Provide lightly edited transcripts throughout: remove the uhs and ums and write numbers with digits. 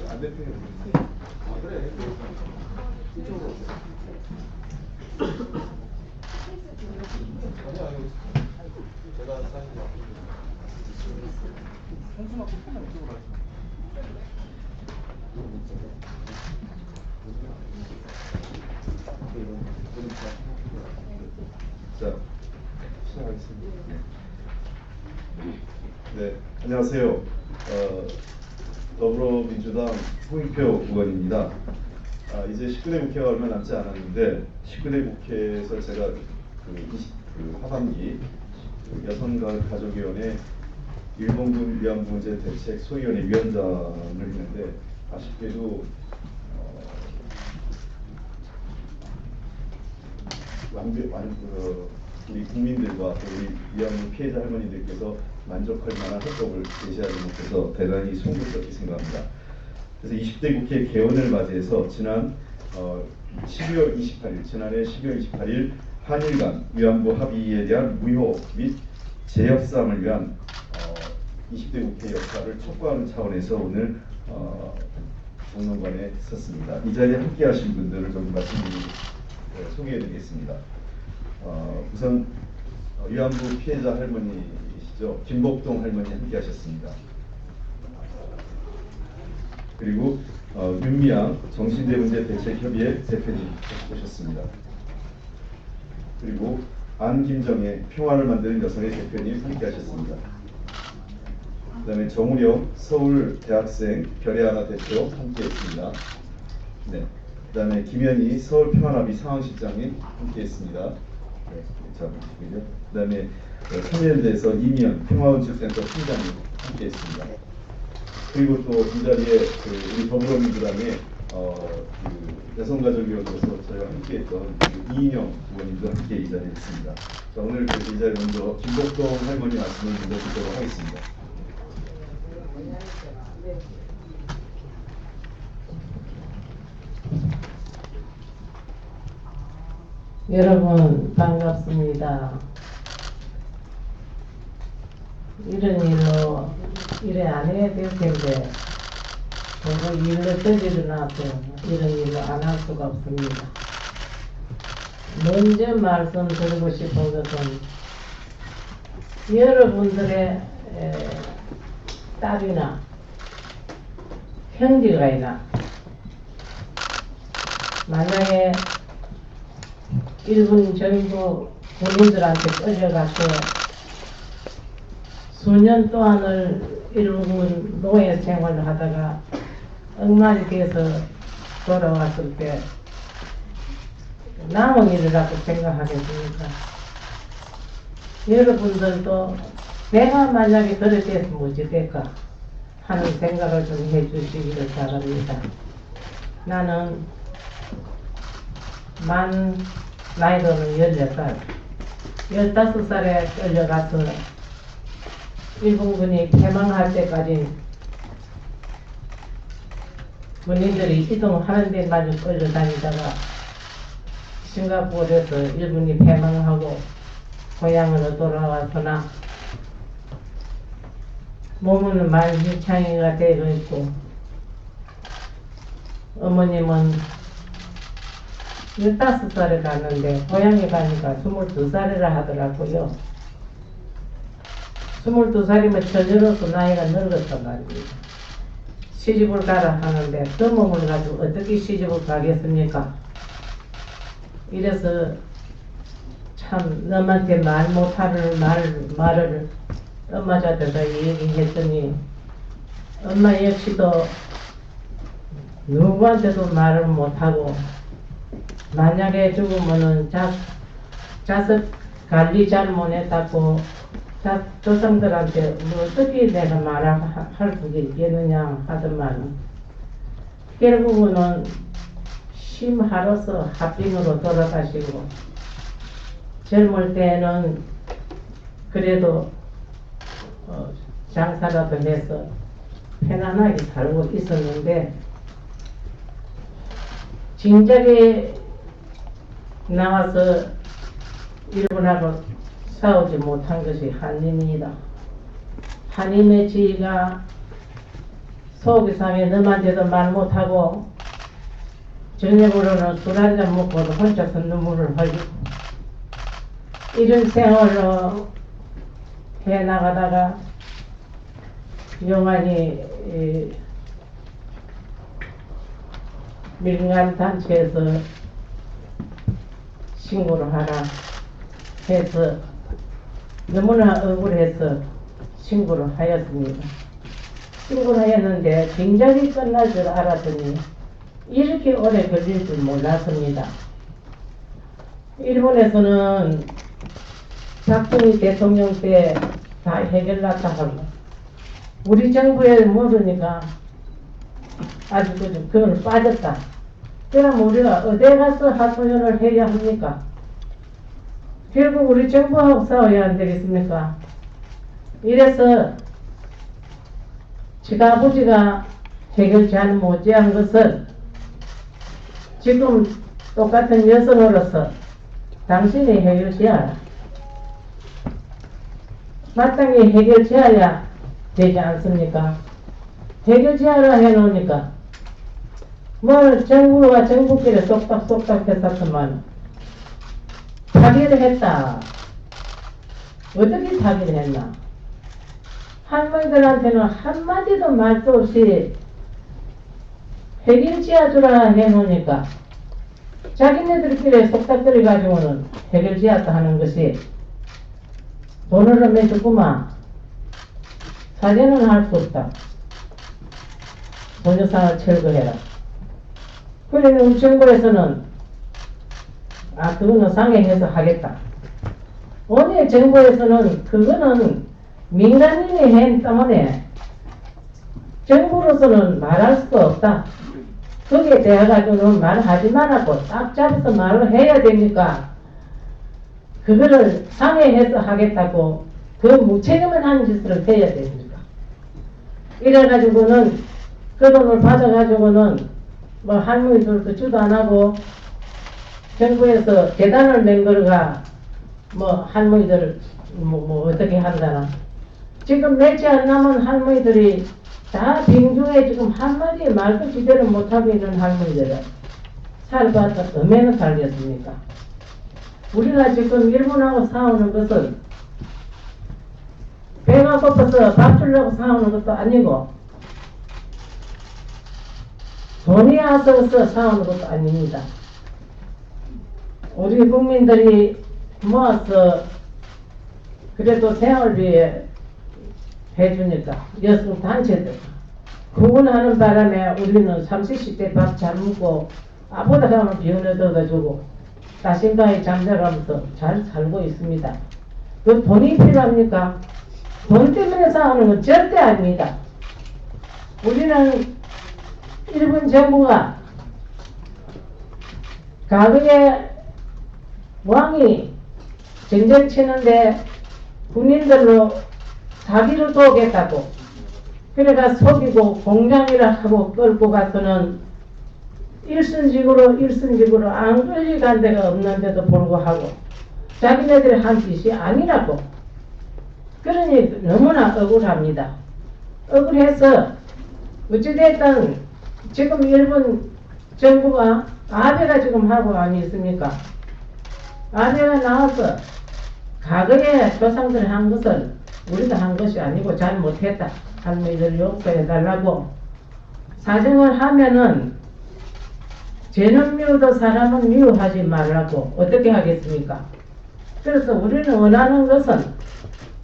안 대표님. 아 그래. 이쪽으로 오세요. 아니야, 제가 사인 현수막 조금만 이쪽으로 하시면. 자, 시작하겠습니다. 네, 안녕하세요. 더불어민주당 홍익표 의원입니다. 이제 19대 국회가 얼마 남지 않았는데 19대 국회에서 제가 그 하반기 여성과 가족위원회 일본군 위안부 문제 대책 소위원회 위원장을 했는데 아쉽게도 우리 국민들과 또 우리 위안부 피해자 할머니들께서 만족할 만한 협업을 제시하지 못해서 대단히 송구스럽게 생각합니다. 그래서 20대 국회 개원을 맞이해서 지난해 12월 28일 한일 간 위안부 합의에 대한 무효 및 재협상을 위한 20대 국회 역사를 촉구하는 차원에서 오늘 정론관에 섰습니다. 이 자리에 함께하신 분들을 좀 소개해드리겠습니다. 우선 위안부 피해자 할머니시죠. 김복동 할머니 함께하셨습니다. 그리고 윤미향 정신대문제대책협의회 대표님 오셨습니다. 그리고 안김정혜 평화를 만드는 여성의 대표님 함께하셨습니다. 그 다음에 정우령 서울대학생 별의 하나 대표 함께했습니다. 네. 그 다음에 김현희 서울평화합의 상황실장님 함께했습니다. 네, 그 다음에 청년대에서 이미연 평화원칙센터 팀장님 함께했습니다. 그리고 또 이 자리에 우리 더불어민주당의 그 여성가족위원으로서 저희가 함께했던 이인영 의원님도 함께 이 자리에 있습니다. 자, 오늘 이 자리에 먼저 김복동 할머니 말씀을 먼저 듣도록 하겠습니다. 여러분 반갑습니다. 이런 일로 일에 안 해야 될 텐데 너무 일로 떨리고 나서 이런 일로 안 할 수가 없습니다. 먼저 말씀드리고 싶은 것은 여러분들의 딸이나 형제가 있나 만약에 일본 정부 군인들한테 끌려가서 수년 동안을 일본 노예 생활을 하다가 억말이 돼서 돌아왔을 때 남은 일이라고 생각하겠습니까? 여러분들도 내가 만약에 그렇게 됐으면 어찌 될까 하는 생각을 좀 해주시기를 바랍니다. 나는 나이로는 14살, 15살에 끌려가서 일본군이 패망할 때까지 군인들이 이동하는 데만 끌려다니다가 싱가포르에서 일본이 패망하고 고향으로 돌아와서나 몸은 만신창이가 되어 있고 어머님은 15살에 갔는데 고향에 가니까 22살이라 하더라고요. 22살이면 처녀로서 나이가 늙었단 말입니다. 시집을 가라 하는데 그 몸을 가지고 어떻게 시집을 가겠습니까? 이래서 참 너한테 말 못하는 말을 엄마 자들과 얘기했더니 엄마 역시도 누구한테도 말을 못하고 만약에 죽으면은 자식 관리 잘 못했다고 조상들한테 뭐 어떻게 내가 말할 수 있겠느냐 하더만 결국은 심하로서 합병으로 돌아가시고 젊을 때는 그래도 장사라도 해서 편안하게 살고 있었는데 진작에 나와서 일본하고 싸우지 못한 것이 하나님이다. 하나님의 지혜가 속이 상해 너만테도 말 못하고 저녁으로는 술 한잔 먹고도 혼자서 눈물을 흘리고 이런 생활로 해나가다가 영환이 민간단체에서 신고를 하라 해서 너무나 억울해서 신고를 하였습니다. 신고를 하였는데 굉장히 끝날 줄 알았더니 이렇게 오래 걸릴 줄 몰랐습니다. 일본에서는 박정희 대통령 때 다 해결났다 하고 우리 정부에 모르니까 아주 그건 빠졌다. 그럼 우리가 어디 가서 하소연을 해야 합니까? 결국 우리 정부하고 싸워야 안 되겠습니까? 이래서 지가 아버지가 해결자는 못지한 것은 지금 똑같은 여성으로서 당신이 해결지어라. 마땅히 해결지어야 되지 않습니까? 해결지어라 해놓으니까 뭘 정부가 정부끼리 쏙닥쏙닥 했었지만 사기를 했다. 어떻게 사기를 했나? 할머니들한테는 한마디도 말도 없이 해결지어주라 해놓으니까 자기네들끼리 속닥거리 가지고는 해결지었다 하는 것이 돈을 매주구만 사죄는 할 수 없다. 본유상을 철거해라. 그러니 우리 정부에서는 그거는 상행해서 하겠다. 오늘 정부에서는 그거는 민간인이 한 때문에 정부로서는 말할 수가 없다. 거기에 대해 가지고는 말하지 말라고 딱 잡아서 말을 해야 되니까 그거를 상해해서 하겠다고 그 무책임한 한 짓을 해야 됩니까? 이래가지고는 그 돈을 받아가지고는 뭐 할머니들도 주도 안 하고 정부에서 계단을 맹거가 뭐 할머니들 뭐 어떻게 한다나 지금 며칠 안 남은 할머니들이 다 빙중에 지금 한마디 말도 제대로 못하고 있는 할머니들은 살봤자 얼마나 살겠습니까? 우리가 지금 일본하고 싸우는 것은 배가 고파서 밥 주려고 싸우는 것도 아니고 돈이 아까워서 싸우는 것도 아닙니다. 우리 국민들이 모아서 그래도 생활비에 해주니까 여성 단체들 구분하는 바람에 우리는 30, 10대 밥 잘 먹고 아보다 가면 비원을 얻어가지고 자신감이 잠자가면서 잘 살고 있습니다. 그 돈이 필요합니까? 돈 때문에 싸우는 건 절대 아닙니다. 우리는 일본 정부가 과거에 왕이 전쟁 치는데 군인들로 사기를 도우겠다고 그래가 속이고 공장이라 하고 끌고 가서는 일순직으로 안 끌려간 데가 없는데도 불구하고 자기네들이 한 짓이 아니라고 그러니 너무나 억울합니다. 억울해서 어찌됐든 지금 일본 정부가 아베가 지금 하고 아니 있습니까? 아베가 나와서 과거에 조상들이 한 것을 우리가 한 것이 아니고 잘못했다. 할머니들 용서해달라고 사정을 하면은 죄는 미워도 사람은 미워하지 말라고 어떻게 하겠습니까? 그래서 우리는 원하는 것은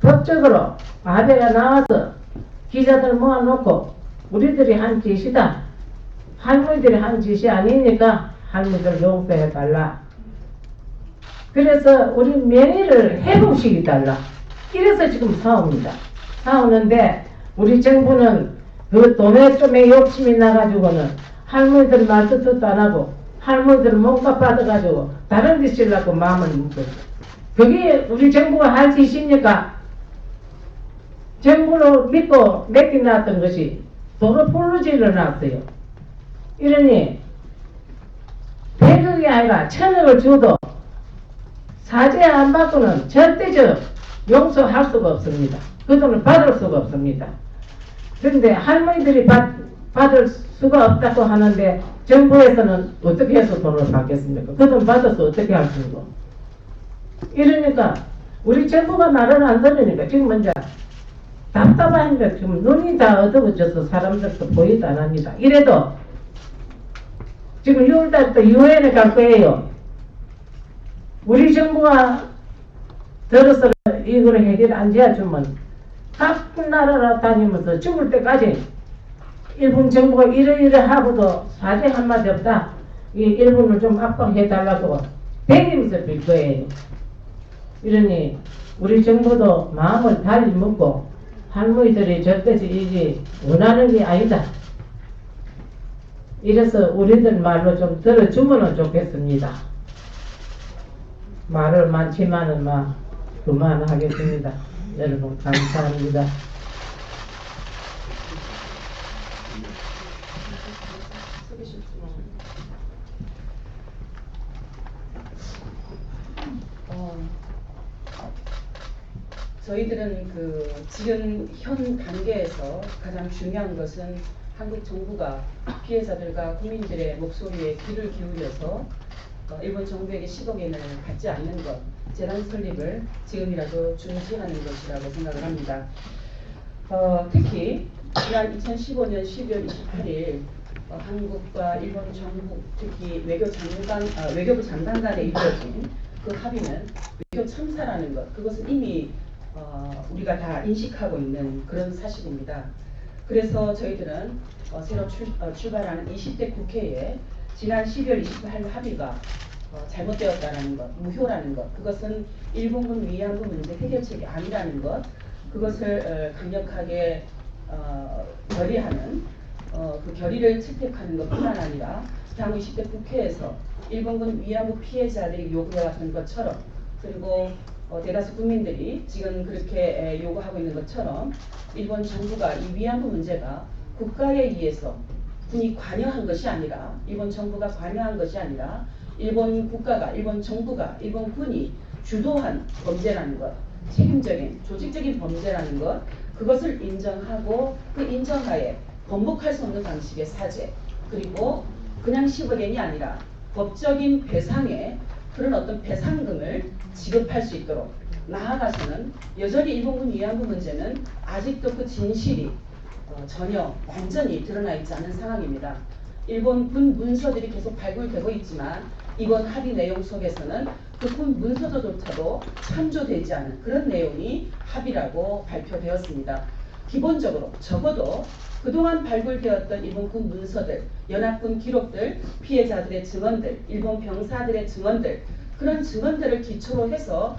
법적으로 아베가 나와서 기자들 모아놓고 우리들이 한 짓이다. 할머니들이 한 짓이 아니니까 할머니들 용서해달라. 그래서 우리 명예를 회복시켜달라. 이래서 지금 싸웁니다. 싸우는데 우리 정부는 그 돈에 좀에 욕심이 나가지고는 할머니들 말도 듣도 안 하고 할머니들 몸값 받아가지고 다른 데 쓰려고 마음을 먹어요. 그게 우리 정부가 할 짓입니까? 정부로 믿고 맡겨놨던 것이 도로 불루지를 놨어요. 이러니 100억이 아니라 1000억을 줘도 사죄 안 받고는 절대적 용서할 수가 없습니다. 그 돈을 받을 수가 없습니다. 그런데 할머니들이 받을 수가 없다고 하는데 정부에서는 어떻게 해서 돈을 받겠습니까? 그 돈 받아서 어떻게 할 수 있고. 이러니까 우리 정부가 말을 안 들으니까 지금 먼저 답답하니까 지금 눈이 다 어두워져서 사람들도 보이도 안 합니다. 이래도 지금 6월달부터 유엔에 갈 거예요. 우리 정부가 들어서 이걸 해결 안 지어주면 각 나라로 다니면서 죽을 때까지 일본 정부가 이러이러하고도 사죄 한마디 없다. 이 일본을 좀 압박해달라고 배기면서 빌 거예요. 이러니 우리 정부도 마음을 달리 먹고 할머니들이 절대서 이게 원하는 게 아니다. 이래서 우리들 말로 좀 들어주면 좋겠습니다. 말을 많지만은 막 그만하겠습니다. 여러분 감사합니다. 저희들은 지금 현 단계에서 가장 중요한 것은 한국 정부가 피해자들과 국민들의 목소리에 귀를 기울여서 일본 정부에게 10억 엔을 받지 않는 것, 재단 설립을 지금이라도 중지하는 것이라고 생각을 합니다. 특히 지난 2015년 12월 28일 한국과 일본 정부, 특히 외교부 장관 간에 이루어진 그 합의는 외교 참사라는 것, 그것은 이미 우리가 다 인식하고 있는 그런 사실입니다. 그래서 저희들은 새로 출발하는 20대 국회에 지난 12월 28일 합의가 잘못되었다는 것, 무효라는 것, 그것은 일본군 위안부 문제 해결책이 아니라는 것, 그것을 강력하게 결의하는 그 결의를 채택하는 것뿐만 아니라 향후 20대 국회에서 일본군 위안부 피해자들이 요구해왔던 것처럼, 그리고 대다수 국민들이 지금 그렇게 요구하고 있는 것처럼 일본 정부가 이 위안부 문제가 국가에 의해서 군이 관여한 것이 아니라, 일본 정부가 관여한 것이 아니라 일본 국가가, 일본 정부가, 일본 군이 주도한 범죄라는 것, 책임적인 조직적인 범죄라는 것, 그것을 인정하고 그 인정하에 번복할 수 없는 방식의 사죄, 그리고 그냥 10억 엔이 아니라 법적인 배상에 그런 어떤 배상금을 지급할 수 있도록, 나아가서는 여전히 일본군 위안부 문제는 아직도 그 진실이 전혀 완전히 드러나 있지 않은 상황입니다. 일본 군 문서들이 계속 발굴되고 있지만 이번 합의 내용 속에서는 그 군 문서조차도 참조되지 않은 그런 내용이 합의라고 발표되었습니다. 기본적으로 적어도 그동안 발굴되었던 일본 군 문서들, 연합군 기록들, 피해자들의 증언들, 일본 병사들의 증언들, 그런 증언들을 기초로 해서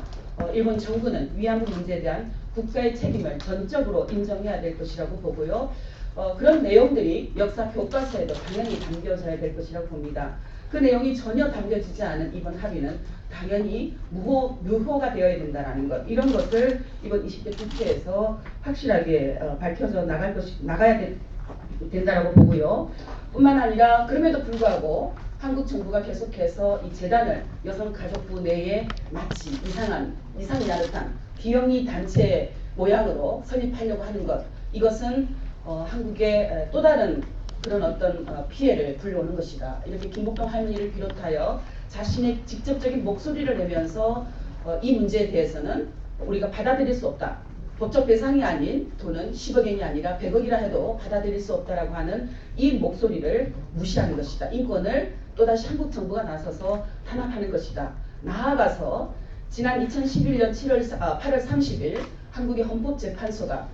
일본 정부는 위안부 문제에 대한 국가의 책임을 전적으로 인정해야 될 것이라고 보고요. 그런 내용들이 역사 교과서에도 당연히 담겨져야 될 것이라고 봅니다. 그 내용이 전혀 담겨지지 않은 이번 합의는 당연히 무효가 되어야 된다는 것, 이런 것을 이번 20대 국회에서 확실하게 밝혀져 나가야 된다라고 보고요. 뿐만 아니라 그럼에도 불구하고 한국 정부가 계속해서 이 재단을 여성가족부 내에 마치 이상이 나듯한 비영리 단체 모양으로 설립하려고 하는 것, 이것은 한국의 또 다른 그런 어떤 피해를 불러오는 것이다. 이렇게 김복동 할머니를 비롯하여 자신의 직접적인 목소리를 내면서 이 문제에 대해서는 우리가 받아들일 수 없다. 법적 배상이 아닌 돈은 10억 엔이 아니라 100억이라 해도 받아들일 수 없다라고 하는 이 목소리를 무시하는 것이다. 인권을 또다시 한국 정부가 나서서 탄압하는 것이다. 나아가서 지난 2011년 8월 30일 한국의 헌법재판소가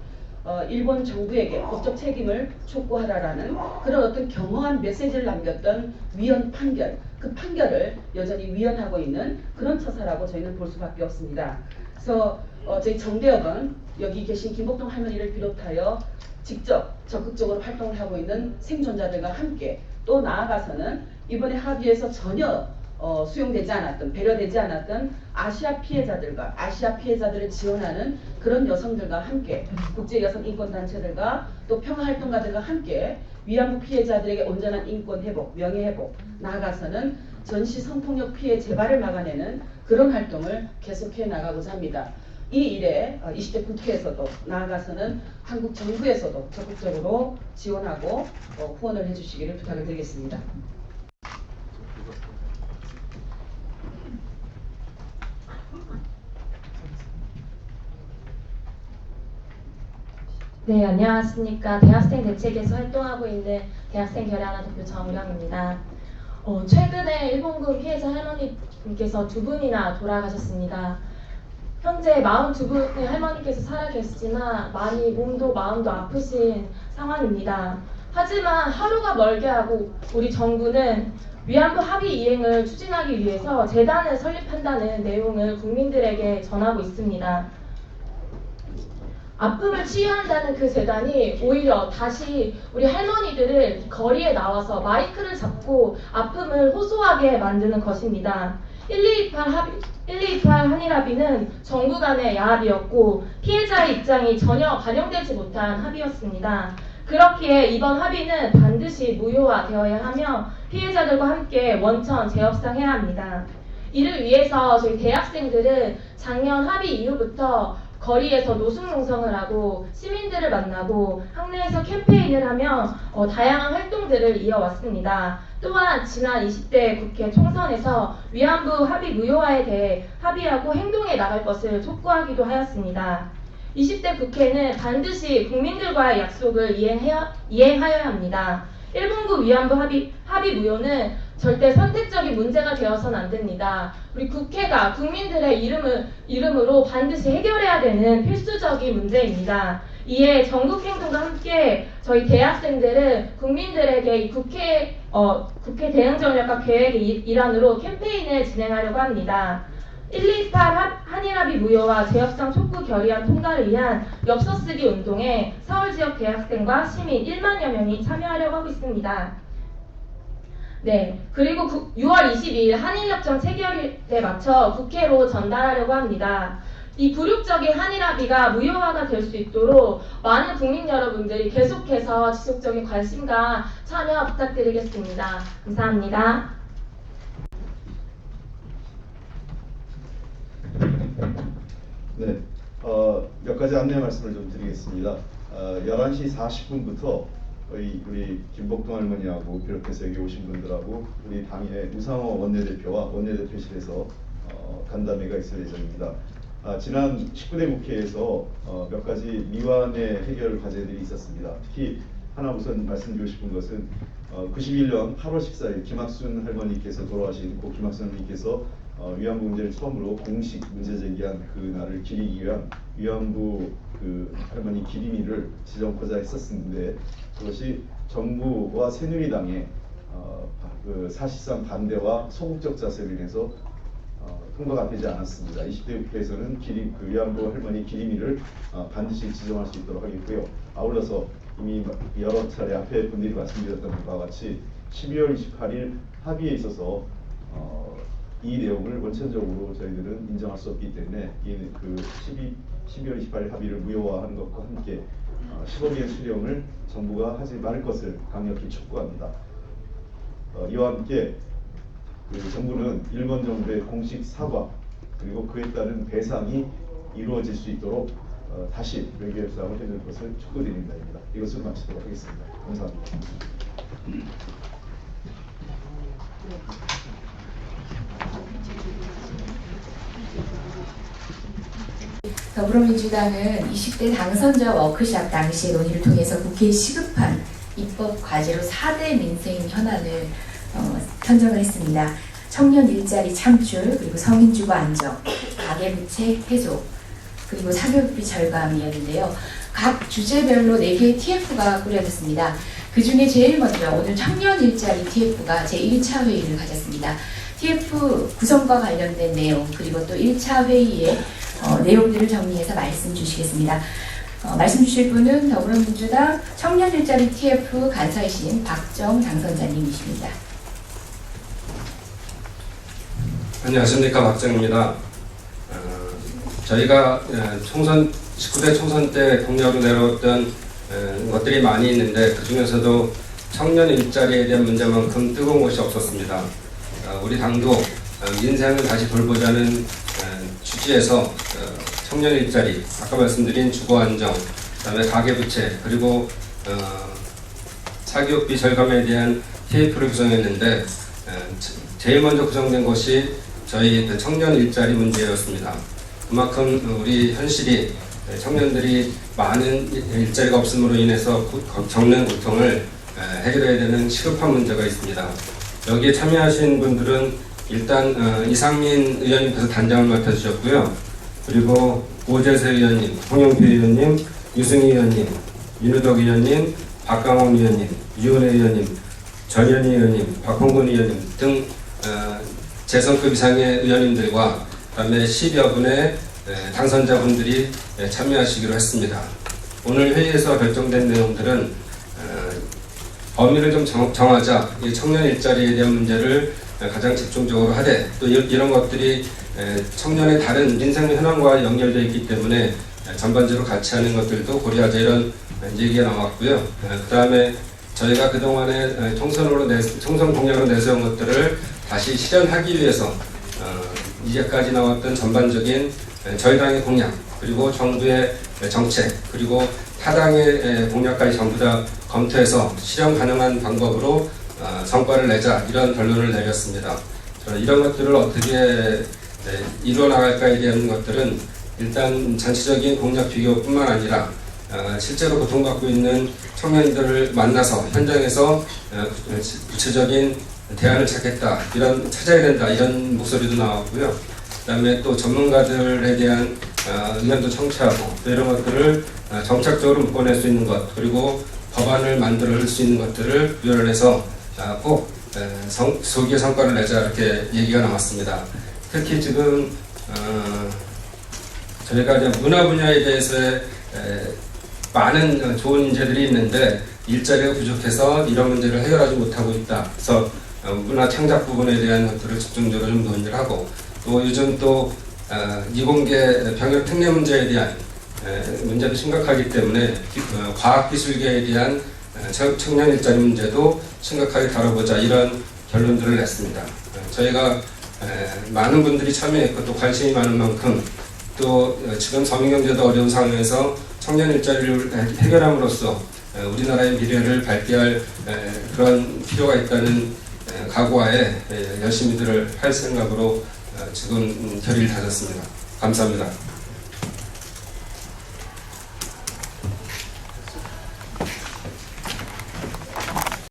일본 정부에게 법적 책임을 촉구하라라는 그런 어떤 겸허한 메시지를 남겼던 위헌 판결, 그 판결을 여전히 위헌하고 있는 그런 처사라고 저희는 볼 수밖에 없습니다. 그래서 저희 정대협은 여기 계신 김복동 할머니를 비롯하여 직접 적극적으로 활동을 하고 있는 생존자들과 함께, 또 나아가서는 이번에 합의에서 전혀 수용되지 않았던, 배려되지 않았던 아시아 피해자들과 아시아 피해자들을 지원하는 그런 여성들과 함께, 국제 여성 인권 단체들과 또 평화활동가들과 함께 위안부 피해자들에게 온전한 인권 회복, 명예 회복, 나아가서는 전시 성폭력 피해 재발을 막아내는 그런 활동을 계속해 나가고자 합니다. 이 일에 20대 국회에서도 나아가서는 한국 정부에서도 적극적으로 지원하고 후원을 해주시기를 부탁을 드리겠습니다. 네, 안녕하십니까. 대학생 대책에서 활동하고 있는 대학생 결의하나 대표 정우영입니다. 최근에 일본군 피해자 할머니께서 두 분이나 돌아가셨습니다. 현재 42분의 할머니께서 살아계시지만 많이 몸도 마음도 아프신 상황입니다. 하지만 하루가 멀게 하고 우리 정부는 위안부 합의 이행을 추진하기 위해서 재단을 설립한다는 내용을 국민들에게 전하고 있습니다. 아픔을 치유한다는 그 재단이 오히려 다시 우리 할머니들을 거리에 나와서 마이크를 잡고 아픔을 호소하게 만드는 것입니다. 1228 한일합의는 정부 간의 야합이었고 피해자의 입장이 전혀 반영되지 못한 합의였습니다. 그렇기에 이번 합의는 반드시 무효화되어야 하며 피해자들과 함께 원천 재협상해야 합니다. 이를 위해서 저희 대학생들은 작년 합의 이후부터 거리에서 노숙농성을 하고 시민들을 만나고 학내에서 캠페인을 하며 다양한 활동들을 이어왔습니다. 또한 지난 20대 국회 총선에서 위안부 합의 무효화에 대해 합의하고 행동해 나갈 것을 촉구하기도 하였습니다. 20대 국회는 반드시 국민들과의 약속을 이행하여야 합니다. 일본군 위안부 합의 무효는 절대 선택적인 문제가 되어서는 안 됩니다. 우리 국회가 국민들의 이름으로 반드시 해결해야 되는 필수적인 문제입니다. 이에 전국행동과 함께 저희 대학생들은 국민들에게 이 국회 대응전략과 계획의 일환으로 캠페인을 진행하려고 합니다. 128 한일합의 무효와 재협상 촉구 결의안 통과를 위한 엽서쓰기 운동에 서울 지역 대학생과 시민 1만여 명이 참여하려고 하고 있습니다. 네, 그리고 6월 22일 한일협정 체결에 맞춰 국회로 전달하려고 합니다. 이 굴욕적인 한일합의가 무효화가 될 수 있도록 많은 국민 여러분들이 계속해서 지속적인 관심과 참여 부탁드리겠습니다. 감사합니다. 네, 몇 가지 안내 말씀을 좀 드리겠습니다. 11시 40분부터 우리 김복동 할머니하고 비롯해서 여기 오신 분들하고 우리 당의 우상호 원내대표와 원내대표실에서 간담회가 있을 예정입니다. 지난 19대 국회에서 몇 가지 미완의 해결 과제들이 있었습니다. 특히 하나 우선 말씀드리고 싶은 것은 91년 8월 14일 김학순 할머니께서 돌아가신 고 김학순 할머니께서 위안부 문제를 처음으로 공식 문제 제기한 그 날을 기리기 위한 위안부 그 할머니 기림일을 지정하자 했었는데 그것이 정부와 새누리당의 그 사실상 반대와 소극적 자세로 인해서 통과가 되지 않았습니다. 20대 국회에서는 그 위안부 할머니 기림일을 반드시 지정할 수 있도록 하겠고요. 아울러서 이미 여러 차례 앞에 분들이 말씀드렸던 것과 같이 12월 28일 합의에 있어서 이 내용을 원천적으로 저희들은 인정할 수 없기 때문에 그 12월 28일 합의를 무효화하는 것과 함께 10억 엔 수령을 정부가 하지 말 것을 강력히 촉구합니다. 이와 함께 그 정부는 일본 정부의 공식 사과 그리고 그에 따른 배상이 이루어질 수 있도록 다시 외교협상을 해줄 것을 촉구드립니다. 이것을 마치도록 하겠습니다. 감사합니다. 더불어민주당은 20대 당선자 워크숍 당시 논의를 통해서 국회에 시급한 입법 과제로 4대 민생 현안을 선정을 했습니다. 청년 일자리 창출, 그리고 성인주거 안정, 가계부채 해소, 그리고 사교육비 절감이었는데요. 각 주제별로 4개의 TF가 꾸려졌습니다. 그 중에 제일 먼저 오늘 청년 일자리 TF가 제1차 회의를 가졌습니다. TF 구성과 관련된 내용, 그리고 또 1차 회의의 내용들을 정리해서 말씀 주시겠습니다. 말씀 주실 분은 더불어민주당 청년 일자리 TF 간사이신 박정 당선자님이십니다. 안녕하십니까, 박정입니다. 저희가 19대 총선 때 공약으로 내려왔던 것들이 많이 있는데 그 중에서도 청년 일자리에 대한 문제만큼 뜨거운 것이 없었습니다. 우리 당도 민생을 다시 돌보자는 취지에서 청년 일자리, 아까 말씀드린 주거 안정, 그다음에 가계부채, 그리고 사교육비 절감에 대한 TF를 구성했는데 제일 먼저 구성된 것이 저희 청년 일자리 문제였습니다. 그만큼 우리 현실이 청년들이 많은 일자리가 없음으로 인해서 겪는 고통을 해결해야 되는 시급한 문제가 있습니다. 여기에 참여하신 분들은 일단 이상민 의원님께서 단장을 맡아주셨고요. 그리고 오재세 의원님, 홍영표 의원님, 유승희 의원님, 윤우덕 의원님, 박강원 의원님, 유은혜 의원님, 전현희 의원님, 박홍근 의원님 등 재선급 이상의 의원님들과 그다음에 10여 분의 당선자분들이 참여하시기로 했습니다. 오늘 회의에서 결정된 내용들은 범위를 좀 정하자, 이 청년 일자리에 대한 문제를 가장 집중적으로 하되 또 이런 것들이 청년의 다른 민생 현황과 연결되어 있기 때문에 전반적으로 같이 하는 것들도 고려하자 이런 얘기가 나왔고요. 그 다음에 저희가 그동안에 총선 공약으로 내세운 것들을 다시 실현하기 위해서 이제까지 나왔던 전반적인 저희 당의 공약, 그리고 정부의 정책, 그리고 타당의 공약까지 전부 다 검토해서 실현 가능한 방법으로 성과를 내자 이런 결론을 내렸습니다. 이런 것들을 어떻게 이루어 나갈까에 대한 것들은 일단 전체적인 공약 비교뿐만 아니라 실제로 고통받고 있는 청년들을 만나서 현장에서 구체적인 대안을 찾아야 된다 이런 목소리도 나왔고요. 그다음에 또 전문가들에 대한 의견도 청취하고 또 이런 것들을 정착적으로 묶어낼 수 있는 것, 그리고 법안을 만들 수 있는 것들을 유연해서 꼭 소기의 성과를 내자 이렇게 얘기가 나왔습니다. 특히 지금 저희가 이제 문화 분야에 대해서의 많은 좋은 인재들이 있는데 일자리가 부족해서 이런 문제를 해결하지 못하고 있다. 그래서 문화 창작 부분에 대한 것들을 집중적으로 좀 논의를 하고, 또 요즘 또 이공계 병역 특례 문제에 대한 문제도 심각하기 때문에 과학기술계에 대한 청년 일자리 문제도 심각하게 다뤄보자 이런 결론들을 냈습니다. 저희가 많은 분들이 참여했고 또 관심이 많은 만큼 또 지금 서민경제도 어려운 상황에서 청년 일자리를 해결함으로써 우리나라의 미래를 발휘할 그런 필요가 있다는 각오하에 열심히들 할 생각으로 지금 결의를 다졌습니다. 감사합니다.